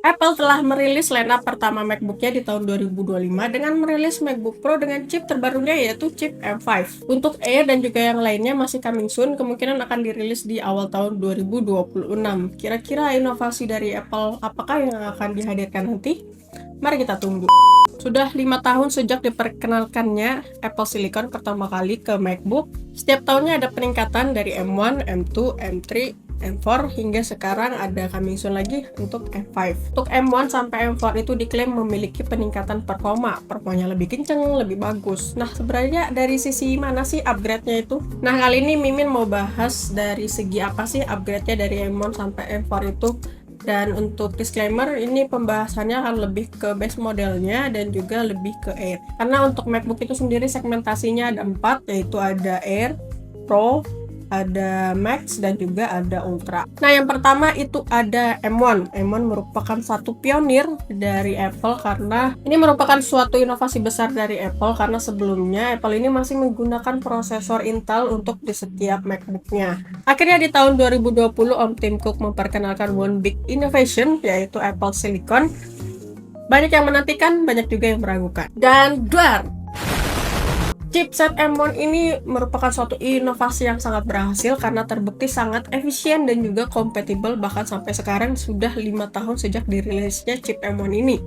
Apple telah merilis lineup pertama MacBook-nya di tahun 2025 dengan merilis MacBook Pro dengan chip terbarunya yaitu chip M5. Untuk Air dan juga yang lainnya masih coming soon, kemungkinan akan dirilis di awal tahun 2026. Kira-kira inovasi dari Apple apakah yang akan dihadirkan nanti? Mari kita tunggu. Sudah 5 tahun sejak diperkenalkannya Apple Silicon pertama kali ke MacBook. Setiap tahunnya ada peningkatan dari M1, M2, M3, M4 hingga sekarang ada coming soon lagi untuk M5. Untuk M1 sampai M4 itu diklaim memiliki peningkatan performanya lebih kenceng, lebih bagus. Nah, sebenarnya dari sisi mana sih upgrade-nya itu? Nah, kali ini Mimin mau bahas dari segi apa sih upgrade-nya dari M1 sampai M4 itu. Dan untuk disclaimer, ini pembahasannya akan lebih ke base modelnya dan juga lebih ke Air. Karena untuk MacBook itu sendiri segmentasinya ada 4, yaitu ada Air, Pro, ada Max, dan juga ada Ultra. Nah, yang pertama itu ada M1. M1 merupakan satu pionir dari Apple karena ini merupakan suatu inovasi besar dari Apple karena sebelumnya Apple ini masih menggunakan prosesor Intel untuk di setiap MacBook-nya. Akhirnya di tahun 2020, Om Tim Cook memperkenalkan one big innovation yaitu Apple Silicon. Banyak yang menantikan, banyak juga yang meragukan. Dan duar! Chipset M1 ini merupakan suatu inovasi yang sangat berhasil karena terbukti sangat efisien dan juga kompatibel, bahkan sampai sekarang sudah 5 tahun sejak dirilisnya chip M1 ini.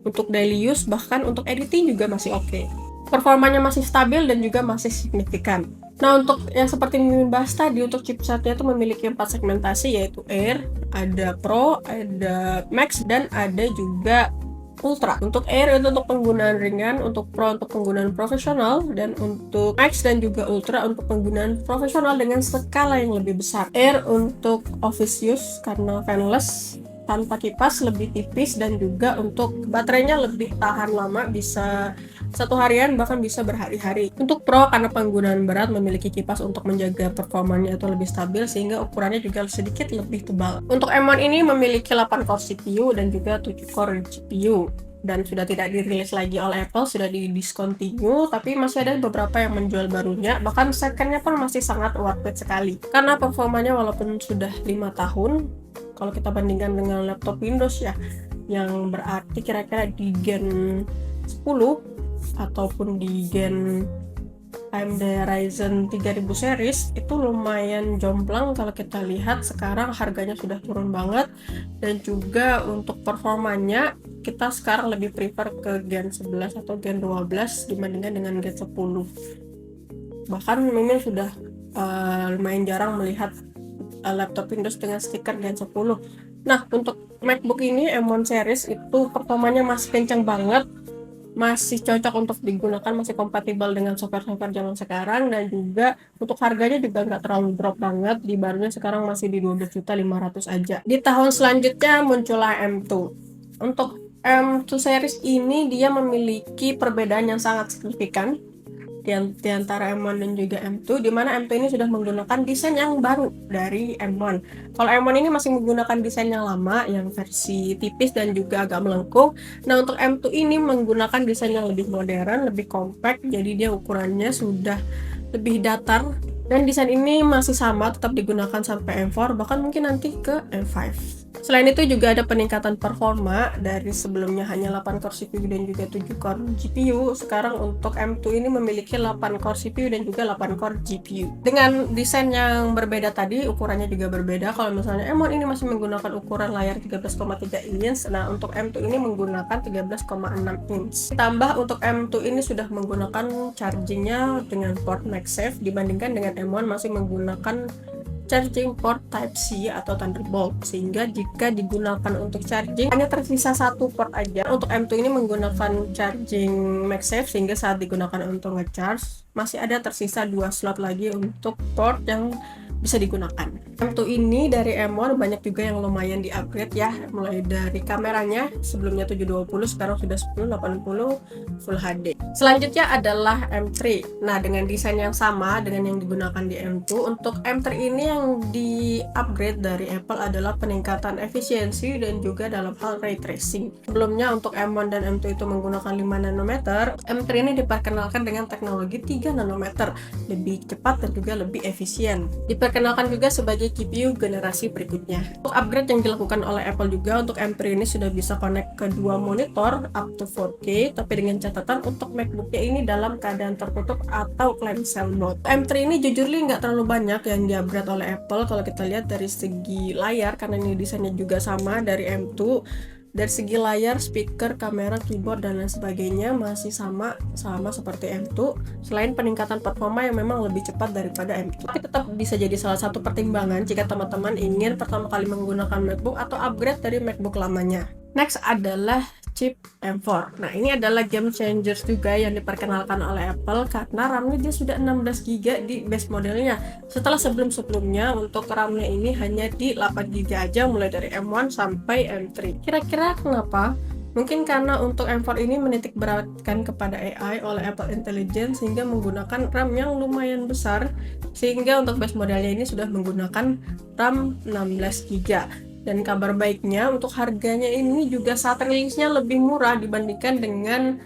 Untuk daily use bahkan untuk editing juga masih oke. Performanya masih stabil dan juga masih signifikan. Nah, untuk yang seperti Mimin bahas tadi, untuk chipsetnya itu memiliki 4 segmentasi yaitu Air, ada Pro, ada Max, dan ada juga Ultra. Untuk Air itu untuk penggunaan ringan, untuk Pro untuk penggunaan profesional, dan untuk Max dan juga Ultra untuk penggunaan profesional dengan skala yang lebih besar. Air untuk office use karena fanless, tanpa kipas, lebih tipis, dan juga untuk baterainya lebih tahan lama, bisa 1 harian bahkan bisa berhari-hari. Untuk Pro karena penggunaan berat, memiliki kipas untuk menjaga performanya itu lebih stabil sehingga ukurannya juga sedikit lebih tebal. Untuk M1 ini memiliki 8 core CPU dan juga 7 core GPU dan sudah tidak dirilis lagi oleh Apple, sudah di-discontinue, tapi masih ada beberapa yang menjual barunya, bahkan secondnya pun masih sangat worth it sekali karena performanya walaupun sudah 5 tahun, kalau kita bandingkan dengan laptop Windows ya, yang berarti kira-kira di Gen 10 ataupun di Gen AMD Ryzen 3000 series itu lumayan jomplang. Kalau kita lihat sekarang harganya sudah turun banget, dan juga untuk performanya kita sekarang lebih prefer ke Gen 11 atau Gen 12 dibandingkan dengan Gen 10. Bahkan Mimin sudah lumayan jarang melihat laptop Windows dengan stiker Gen 10. Nah, untuk MacBook ini M1 series itu performanya masih kencang banget, masih cocok untuk digunakan, masih kompatibel dengan software-software zaman sekarang, dan juga untuk harganya juga nggak terlalu drop banget. Di barunya sekarang masih di 12.500.000 aja. Di tahun selanjutnya muncullah M2. Untuk M2 series ini dia memiliki perbedaan yang sangat signifikan di antara M1 dan juga M2, di mana M2 ini sudah menggunakan desain yang baru dari M1. Kalau M1 ini masih menggunakan desain yang lama, yang versi tipis dan juga agak melengkung. Nah, untuk M2 ini menggunakan desain yang lebih modern, lebih compact, jadi dia ukurannya sudah lebih datar, dan desain ini masih sama, tetap digunakan sampai M4, bahkan mungkin nanti ke M5. Selain itu juga ada peningkatan performa dari sebelumnya hanya 8 core CPU dan juga 7 core GPU. Sekarang untuk M2 ini memiliki 8 core CPU dan juga 8 core GPU. Dengan desain yang berbeda tadi, ukurannya juga berbeda. Kalau misalnya M1 ini masih menggunakan ukuran layar 13,3 inch, nah untuk M2 ini menggunakan 13,6 inch. Ditambah untuk M2 ini sudah menggunakan chargingnya dengan port MagSafe dibandingkan dengan M1 masih menggunakan charging port Type-C atau Thunderbolt, sehingga jika digunakan untuk charging hanya tersisa 1 port aja. Untuk M2 ini menggunakan charging MagSafe sehingga saat digunakan untuk ngecharge masih ada tersisa 2 slot lagi untuk port yang bisa digunakan. M2 ini dari M1 banyak juga yang lumayan di-upgrade ya, mulai dari kameranya sebelumnya 720 sekarang sudah 1080 Full HD. Selanjutnya adalah M3. Nah, dengan desain yang sama dengan yang digunakan di M2, untuk M3 ini yang di-upgrade dari Apple adalah peningkatan efisiensi dan juga dalam hal ray tracing. Sebelumnya untuk M1 dan M2 itu menggunakan 5 nanometer, M3 ini diperkenalkan dengan teknologi 3 nanometer, lebih cepat dan juga lebih efisien. diperkenalkan juga sebagai GPU generasi berikutnya. Untuk upgrade yang dilakukan oleh Apple juga, untuk M3 ini sudah bisa connect ke dua monitor up to 4K, tapi dengan catatan untuk MacBooknya ini dalam keadaan tertutup atau clamshell mode. M3 ini jujur nggak terlalu banyak yang di-upgrade oleh Apple kalau kita lihat dari segi layar, karena ini desainnya juga sama dari M2. Dari segi layar, speaker, kamera, keyboard, dan lain sebagainya masih sama seperti M2, selain peningkatan performa yang memang lebih cepat daripada M2. Tapi tetap bisa jadi salah satu pertimbangan jika teman-teman ingin pertama kali menggunakan MacBook atau upgrade dari MacBook lamanya. Next adalah chip M4. Nah, ini adalah game changers juga yang diperkenalkan oleh Apple karena RAM-nya dia sudah 16GB di base modelnya. Setelah sebelum-sebelumnya untuk RAM-nya ini hanya di 8GB aja mulai dari M1 sampai M3. Kira-kira kenapa? Mungkin karena untuk M4 ini menitik beratkan kepada AI oleh Apple Intelligence sehingga menggunakan RAM yang lumayan besar, sehingga untuk base modelnya ini sudah menggunakan RAM 16GB. Dan kabar baiknya untuk harganya ini juga saat rilisnya lebih murah dibandingkan dengan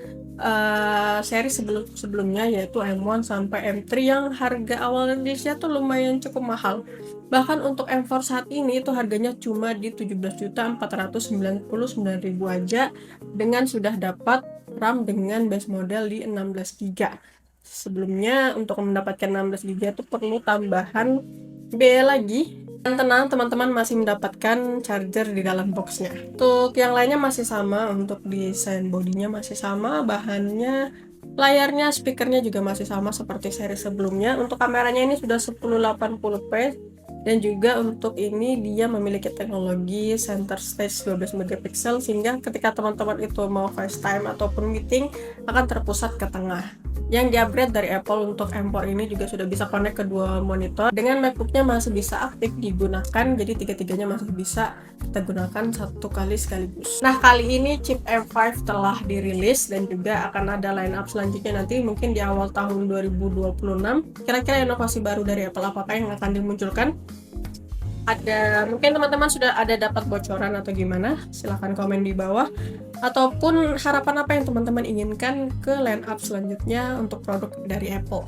seri sebelumnya, yaitu M1 sampai M3 yang harga awal rilisnya tuh lumayan cukup mahal. Bahkan untuk M4 saat ini itu harganya cuma di 17.499.000 aja, dengan sudah dapat RAM dengan base model di 16GB. Sebelumnya untuk mendapatkan 16GB itu perlu tambahan biaya lagi. Dan tenang, teman-teman masih mendapatkan charger di dalam boxnya. Untuk yang lainnya masih sama, untuk desain bodinya masih sama, bahannya, layarnya, speakernya juga masih sama seperti seri sebelumnya. Untuk kameranya ini sudah 1080p, dan juga untuk ini dia memiliki teknologi center stage 12 megapiksel sehingga ketika teman-teman itu mau FaceTime ataupun meeting akan terpusat ke tengah. Yang di-upgrade dari Apple untuk M4 ini juga sudah bisa connect ke dua monitor. Dengan MacBooknya masih bisa aktif digunakan, jadi tiga-tiganya masih bisa kita gunakan satu kali sekaligus. Nah, kali ini chip M5 telah dirilis dan juga akan ada line up selanjutnya nanti mungkin di awal tahun 2026. Kira-kira inovasi baru dari Apple apakah yang akan dimunculkan? Mungkin teman-teman sudah ada dapat bocoran atau gimana? Silahkan komen di bawah. Ataupun harapan apa yang teman-teman inginkan ke line up selanjutnya untuk produk dari Apple.